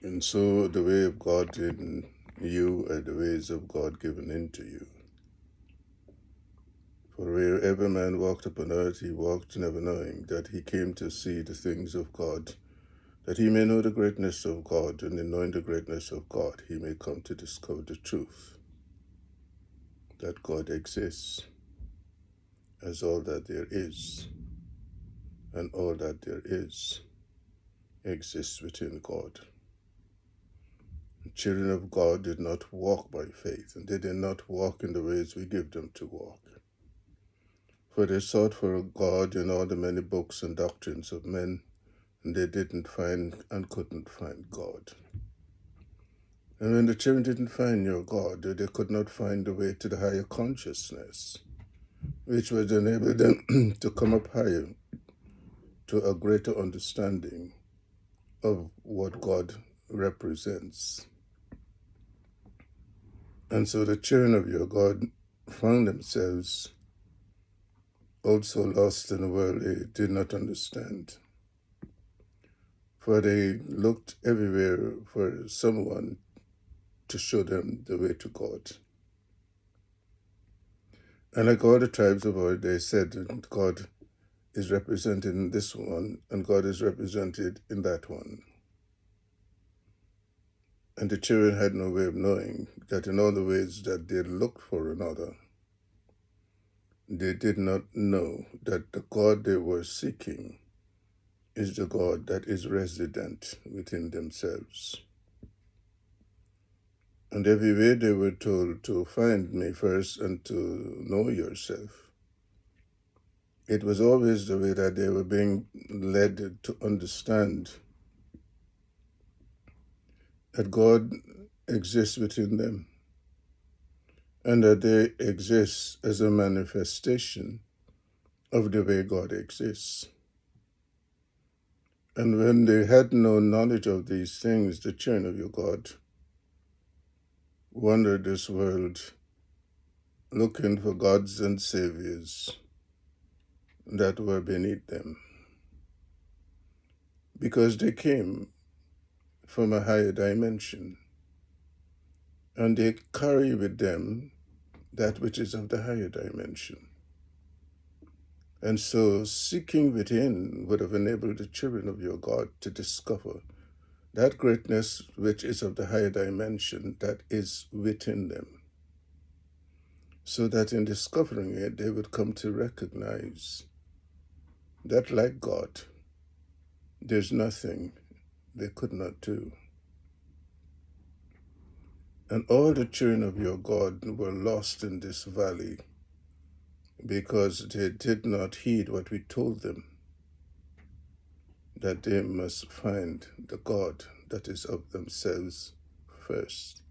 And so the way of God in you are the ways of God given into you. For wherever man walked upon earth, he walked never knowing that he came to see the things of God, that he may know the greatness of God, and in knowing the greatness of God, he may come to discover the truth, that God exists as all that there is, and all that there is exists within God. The children of God did not walk by faith, and they did not walk in the ways we give them to walk. For they sought for a God in all the many books and doctrines of men, and they didn't find and couldn't find God. And when the children didn't find your God, they could not find the way to the higher consciousness, which would enable them to come up higher to a greater understanding of what God represents. And so the children of your God found themselves also lost in a world they did not understand. For they looked everywhere for someone to show them the way to God. And like all the tribes of old, they said that God is represented in this one, and God is represented in that one. And the children had no way of knowing that in all the ways that they looked for another, they did not know that the God they were seeking is the God that is resident within themselves. And every way they were told to find me first and to know yourself, it was always the way that they were being led to understand that God exists within them, and that they exist as a manifestation of the way God exists. And when they had no knowledge of these things, the children of your God wandered this world looking for gods and saviors that were beneath them, because they came from a higher dimension, and they carry with them that which is of the higher dimension. And so seeking within would have enabled the children of your God to discover that greatness which is of the higher dimension that is within them, so that in discovering it, they would come to recognize that like God, there's nothing they could not do. And all the children of your God were lost in this valley because they did not heed what we told them, that they must find the God that is of themselves first.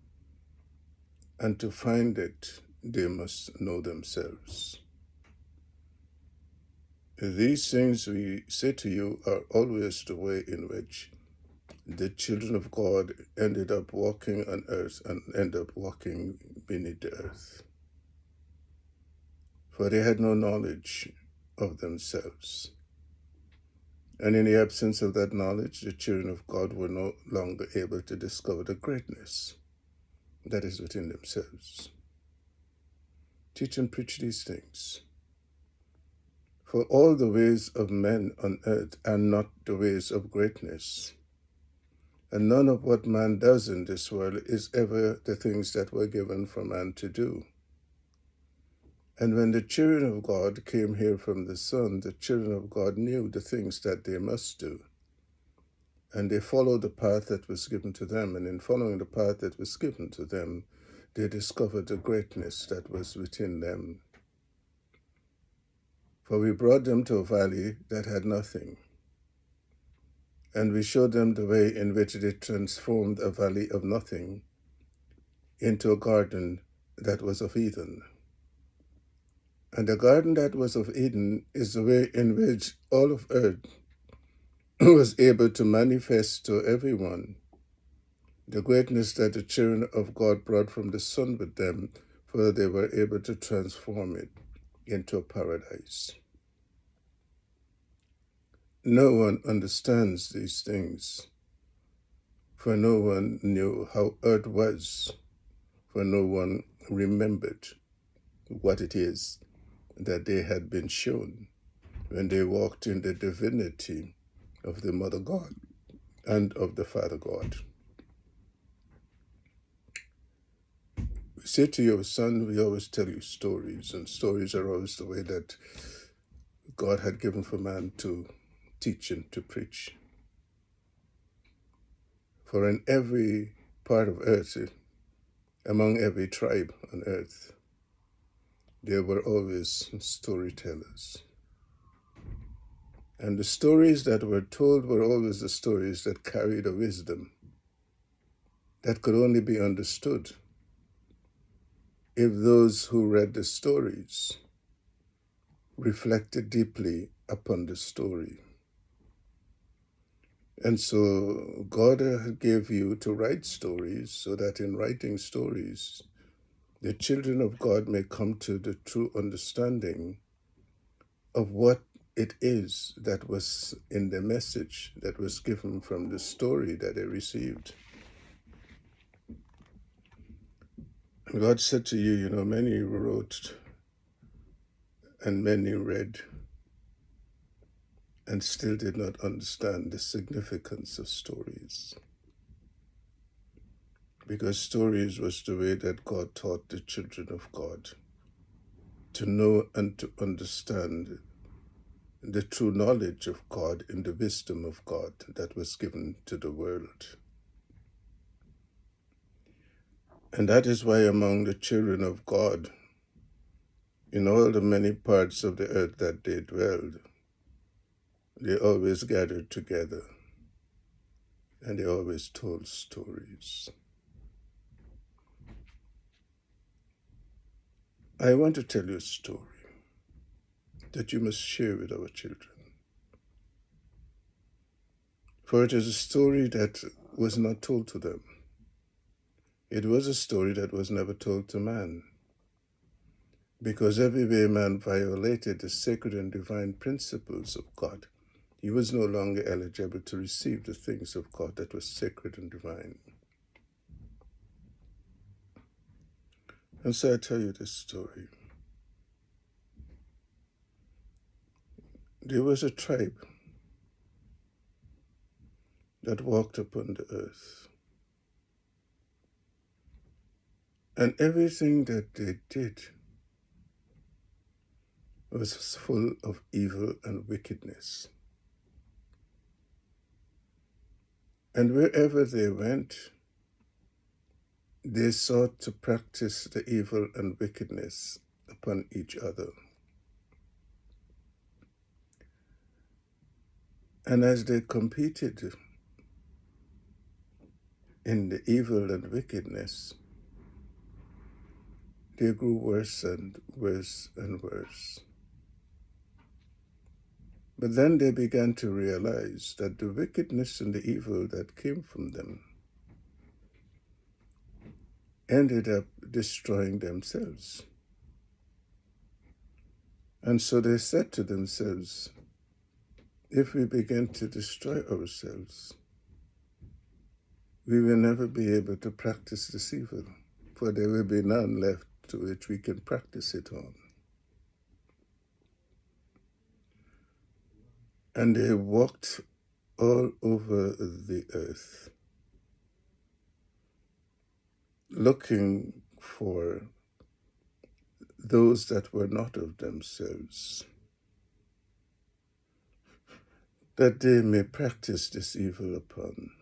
And to find it, they must know themselves. These things we say to you are always the way in which the children of God ended up walking on earth and end up walking beneath the earth. For they had no knowledge of themselves. And in the absence of that knowledge, the children of God were no longer able to discover the greatness that is within themselves. Teach and preach these things. For all the ways of men on earth are not the ways of greatness. And none of what man does in this world is ever the things that were given for man to do. And when the children of God came here from the Son, the children of God knew the things that they must do. And they followed the path that was given to them. And in following the path that was given to them, they discovered the greatness that was within them. For we brought them to a valley that had nothing. And we showed them the way in which they transformed a valley of nothing into a garden that was of Eden. And the garden that was of Eden is the way in which all of earth was able to manifest to everyone the greatness that the children of God brought from the Son with them, for they were able to transform it into a paradise. No one understands these things, for no one knew how earth was, for no one remembered what it is that they had been shown when they walked in the divinity of the Mother God and of the Father God. We say to your son, we always tell you stories, and stories are always the way that God had given for man to teach and to preach. For in every part of earth, among every tribe on earth, there were always storytellers. And the stories that were told were always the stories that carried a wisdom that could only be understood if those who read the stories reflected deeply upon the story. And so God gave you to write stories so that in writing stories, the children of God may come to the true understanding of what it is that was in the message that was given from the story that they received. And God said to you, many wrote and many read and still did not understand the significance of stories. Because stories was the way that God taught the children of God to know and to understand the true knowledge of God and the wisdom of God that was given to the world. And that is why among the children of God, in all the many parts of the earth that they dwelled, they always gathered together and they always told stories. I want to tell you a story that you must share with our children. For it is a story that was not told to them. It was a story that was never told to man. Because every way man violated the sacred and divine principles of God, he was no longer eligible to receive the things of God that was sacred and divine. And so I tell you this story. There was a tribe that walked upon the earth. And everything that they did was full of evil and wickedness. And wherever they went, they sought to practice the evil and wickedness upon each other. And as they competed in the evil and wickedness, they grew worse and worse and worse. But then they began to realize that the wickedness and the evil that came from them ended up destroying themselves. And so they said to themselves, if we begin to destroy ourselves, we will never be able to practice this evil, for there will be none left to which we can practice it on. And they walked all over the earth, looking for those that were not of themselves, that they may practice this evil upon.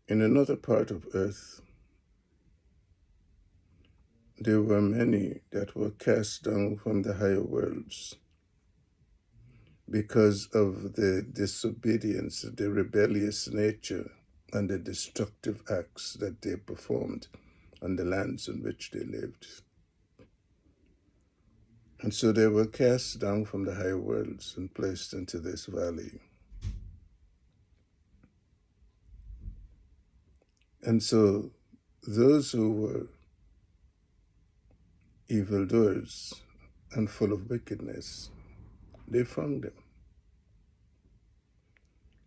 In another part of earth, there were many that were cast down from the higher worlds because of the disobedience, the rebellious nature, and the destructive acts that they performed on the lands on which they lived. And so they were cast down from the higher worlds and placed into this valley. And so those who were evildoers and full of wickedness they found him.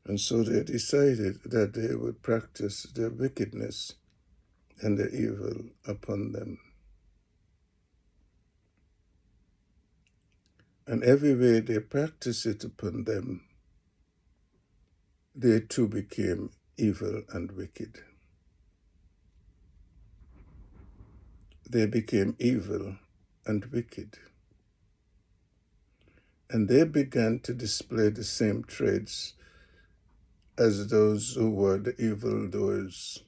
And so they decided that they would practice their wickedness and their evil upon them. And every way they practiced it upon them, they too became evil and wicked. They became evil and wicked. And they began to display the same traits as those who were the evildoers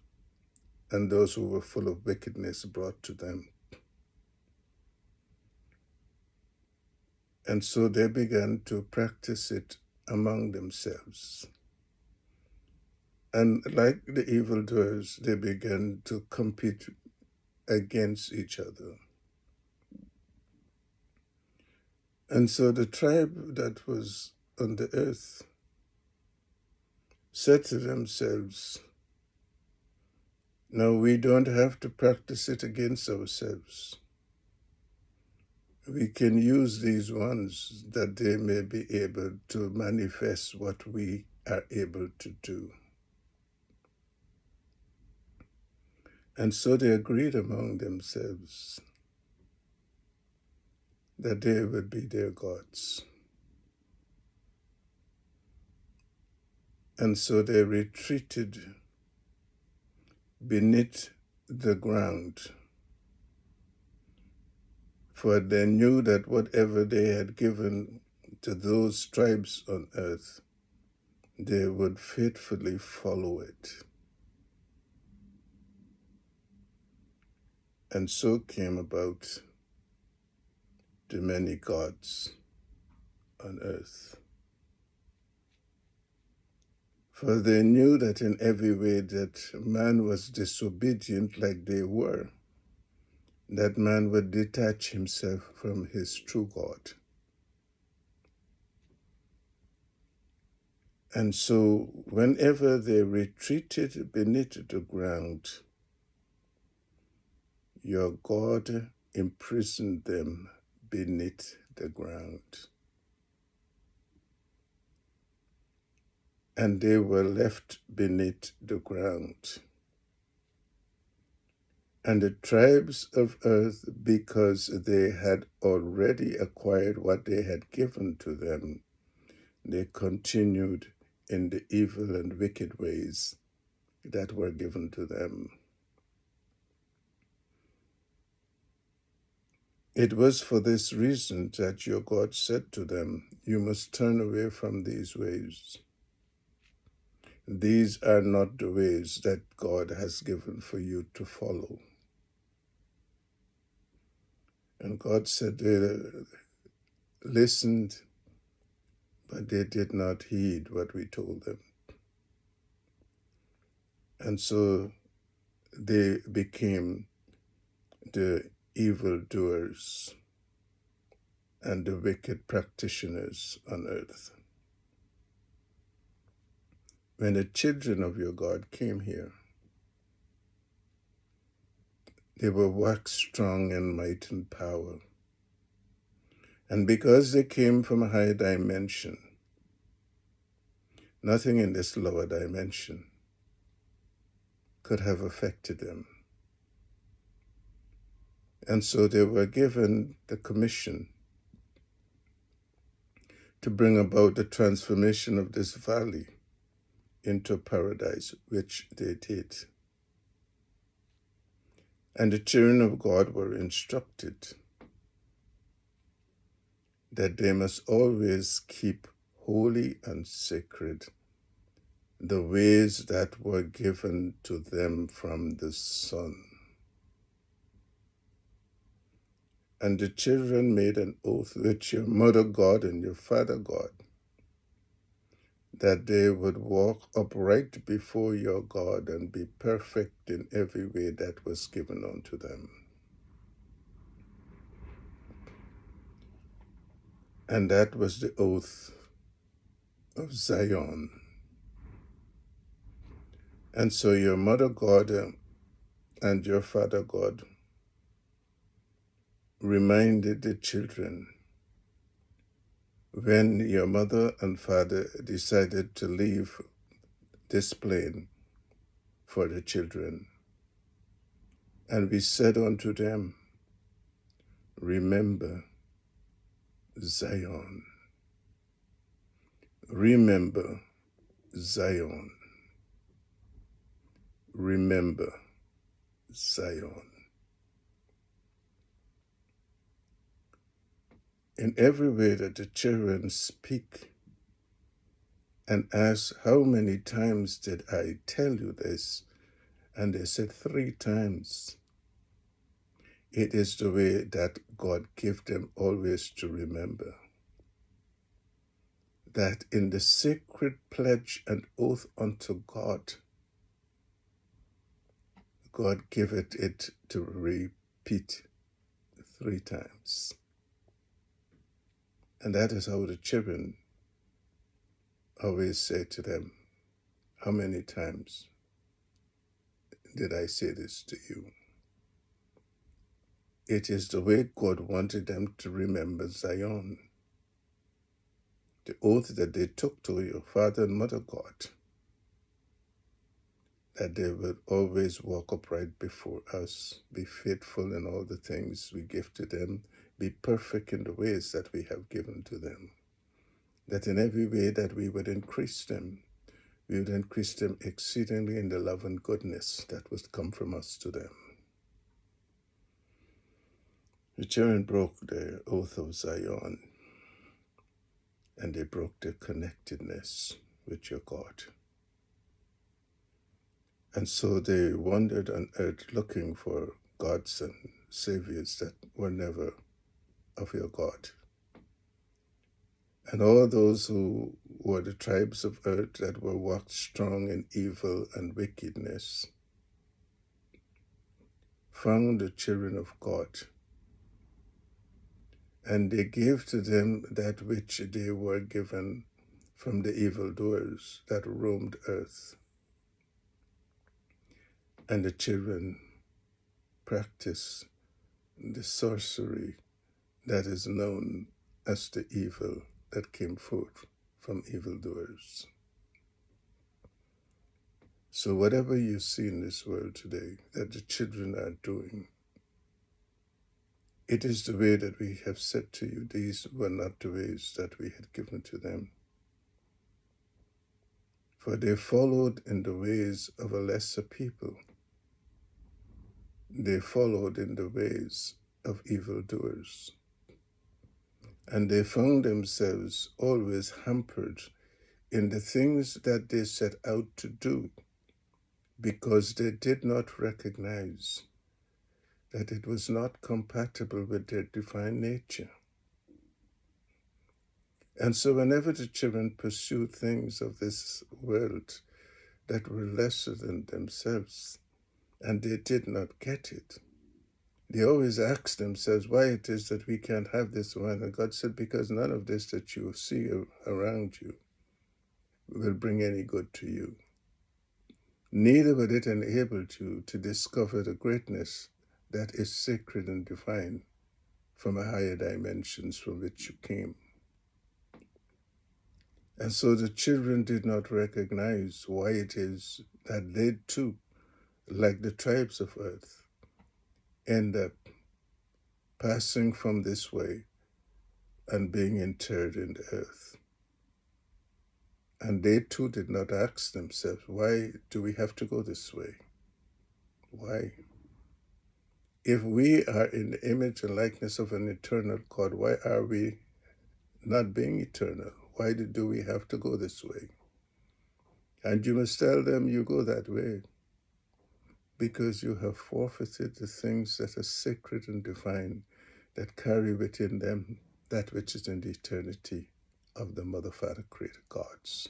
and those who were full of wickedness brought to them. And so they began to practice it among themselves. And like the evildoers, they began to compete against each other. And so the tribe that was on the earth said to themselves, no, we don't have to practice it against ourselves. We can use these ones that they may be able to manifest what we are able to do. And so they agreed among themselves that they would be their gods. And so they retreated beneath the ground, for they knew that whatever they had given to those tribes on earth, they would faithfully follow it. And so came about the many gods on earth. For they knew that in every way that man was disobedient like they were, that man would detach himself from his true God. And so whenever they retreated beneath the ground, your God imprisoned them beneath the ground. And they were left beneath the ground. And the tribes of earth, because they had already acquired what they had given to them, they continued in the evil and wicked ways that were given to them. It was for this reason that your God said to them, you must turn away from these ways. These are not the ways that God has given for you to follow. And God said they listened, but they did not heed what we told them. And so they became the evildoers and the wicked practitioners on earth. When the children of your God came here, they were waxed strong in might and power. And because they came from a higher dimension, nothing in this lower dimension could have affected them. And so they were given the commission to bring about the transformation of this valley into paradise, which they did. And the children of God were instructed that they must always keep holy and sacred the ways that were given to them from the Son. And the children made an oath with your mother God and your father God that they would walk upright before your God and be perfect in every way that was given unto them. And that was the oath of Zion. And so your mother God and your father God reminded the children when your mother and father decided to leave this plane for the children. And we said unto them, remember Zion. Remember Zion. Remember Zion. In every way that the children speak and ask, how many times did I tell you this? And they said 3 times. It is the way that God gave them always to remember. That in the sacred pledge and oath unto God, God giveth it to repeat 3 times. And that is how the children always say to them, how many times did I say this to you? It is the way God wanted them to remember Zion, the oath that they took to your father and mother God, that they would always walk upright before us, be faithful in all the things we give to them, be perfect in the ways that we have given to them, that in every way that we would increase them, we would increase them exceedingly in the love and goodness that would come from us to them. The children broke the oath of Zion, and they broke their connectedness with your God. And so they wandered on earth looking for gods and saviors that were never of your God. And all those who were the tribes of earth that were walked strong in evil and wickedness found the children of God, and they gave to them that which they were given from the evildoers that roamed earth. And the children practiced the sorcery that is known as the evil that came forth from evildoers. So whatever you see in this world today that the children are doing, it is the way that we have said to you, these were not the ways that we had given to them. For they followed in the ways of a lesser people. They followed in the ways of evildoers. And they found themselves always hampered in the things that they set out to do, because they did not recognize that it was not compatible with their divine nature. And so whenever the children pursued things of this world that were lesser than themselves, and they did not get it, they always asked themselves why it is that we can't have this one. And God said, because none of this that you see around you will bring any good to you. Neither will it enable you to discover the greatness that is sacred and divine from a higher dimensions from which you came. And so the children did not recognize why it is that they too, like the tribes of earth, end up passing from this way and being interred in the earth. And they too did not ask themselves, why do we have to go this way? Why? If we are in the image and likeness of an eternal God, why are we not being eternal? Why do we have to go this way? And you must tell them you go that way because you have forfeited the things that are sacred and divine, that carry within them that which is in the eternity of the Mother, Father, Creator gods.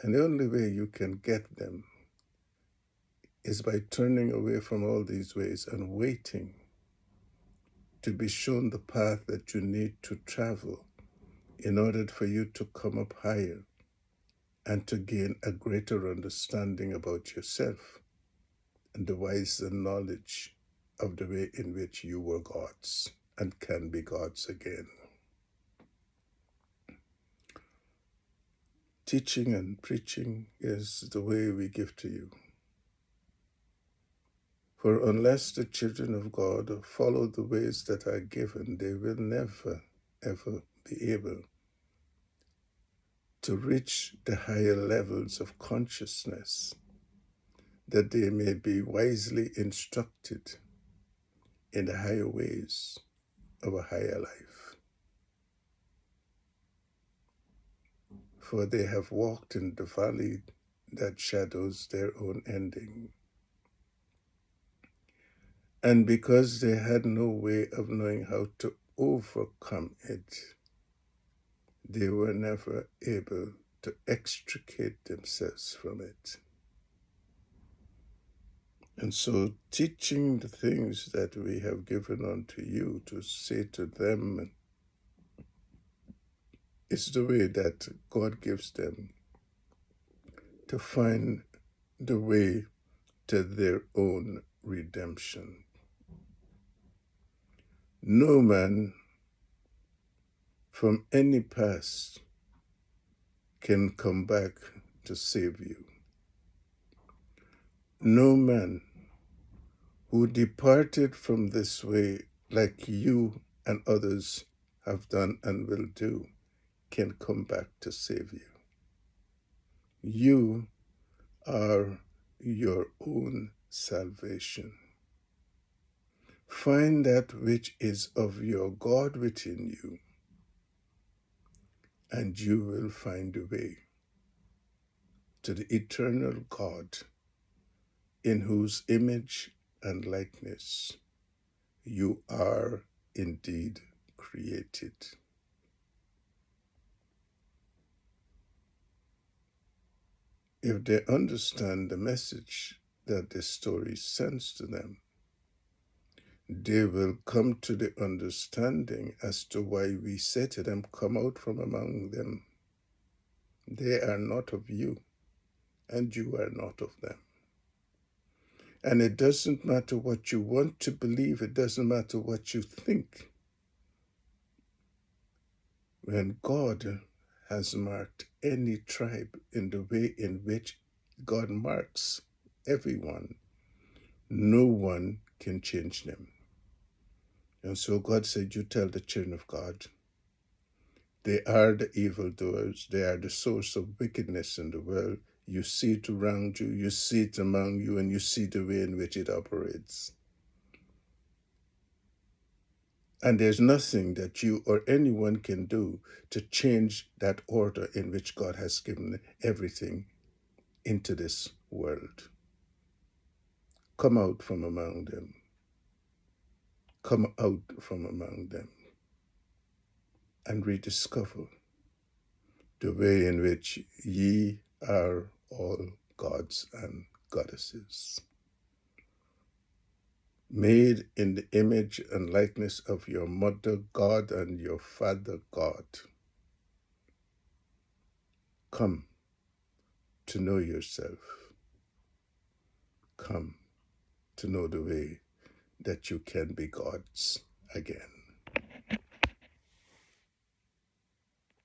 And the only way you can get them is by turning away from all these ways and waiting to be shown the path that you need to travel in order for you to come up higher and to gain a greater understanding about yourself and the wiser knowledge of the way in which you were gods and can be gods again. teaching and preaching is the way we give to you. For unless the children of God follow the ways that are given, they will never, ever be able to reach the higher levels of consciousness, that they may be wisely instructed in the higher ways of a higher life. For they have walked in the valley that shadows their own ending. And because they had no way of knowing how to overcome it, they were never able to extricate themselves from it. And so teaching the things that we have given unto you to say to them is the way that God gives them to find the way to their own redemption. No man from any past can come back to save you. No man who departed from this way like you and others have done and will do can come back to save you. You are your own salvation. Find that which is of your God within you, and you will find a way to the eternal God in whose image and likeness you are indeed created. If they understand the message that this story sends to them, they will come to the understanding as to why we say to them, come out from among them. They are not of you, and you are not of them. And it doesn't matter what you want to believe, it doesn't matter what you think. When God has marked any tribe in the way in which God marks everyone, no one can change them. And so God said, you tell the children of God, they are the evildoers, they are the source of wickedness in the world. You see it around you, you see it among you, and you see the way in which it operates. And there's nothing that you or anyone can do to change that order in which God has given everything into this world. Come out from among them. Come out from among them and rediscover the way in which ye are all gods and goddesses, made in the image and likeness of your mother God and your father God. Come to know yourself. Come to know the way that you can be gods again.